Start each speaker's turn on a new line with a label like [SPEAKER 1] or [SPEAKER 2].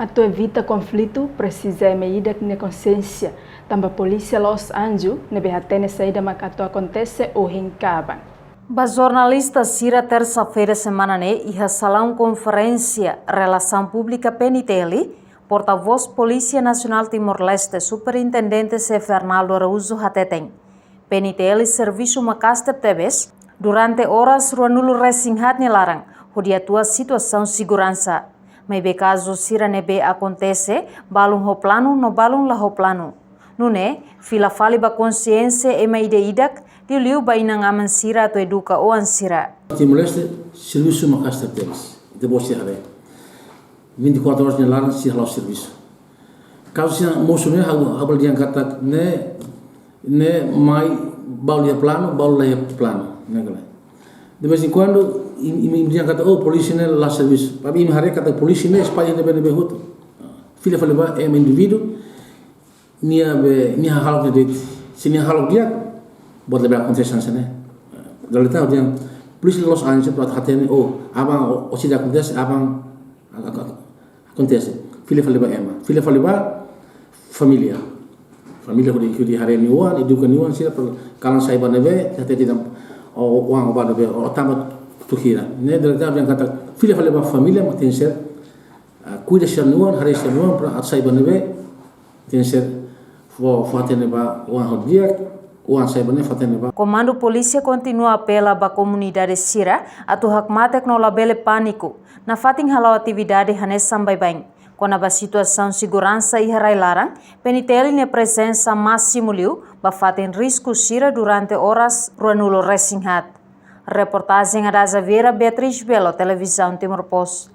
[SPEAKER 1] Atau evita conflito, precisa medida de consciência. Também a polícia Los Angeles nebe hatene saída makato acontece ou rincabam.
[SPEAKER 2] Ba jornalista Sira terça-feira semana ne iha salão conferência relação pública PNTL, porta-voz Polícia Nacional Timor-Leste, Superintendente C. Fernando Araújo Hateteng. PNTL serviço Macastep Tebes durante horas ruanulo resinghat nilarang, hodia tua situação segurança. Mebe caso Sira nebe acontece, balung ho plano no balung la ho plano. Nune, fila fali ba consciência e maide idak, liu ba inang aman Sira to educa o ansira.
[SPEAKER 3] Timor-Leste, serviço Macastep Tebes, de você habe. 24 horas nilarang si halau serviço. Caso sina musuhnya habal dia kata ne mai baul dia plano, negala. De vez em quando dia kata oh polisi ne la serviço. Pabi hari kata polisi ne espalha de bene behuto. Filha falava é um indivíduo minha halok de sini halok dia buat lebih akontesan sana. Dalam tahu dia polisi Los Angeles buat hatene oh abang o sida acontece abang acontece. Filha falava ema. Filha falava família kudi hari niwan edukan niwan sila kalang sai banebe tete tidak uang banebe o tamat tukira ne dalam yang kata filha falava família matin ser cuida niwan hari niwan para sai banebe tin ser fatene ba uang dia uang sai banebe fatene ba.
[SPEAKER 2] Comando Polícia continua apela ba comunidade Sira atu hak matek no labele pânico na fating halau atividade hanes sambai bang. Quando a situação de segurança e larang, PNTL ne presença máximo liu, bafatem risco Sira durante horas ruanulo resinghat. Reportagem da Vera Beatriz Belo, Televisão Timor Post.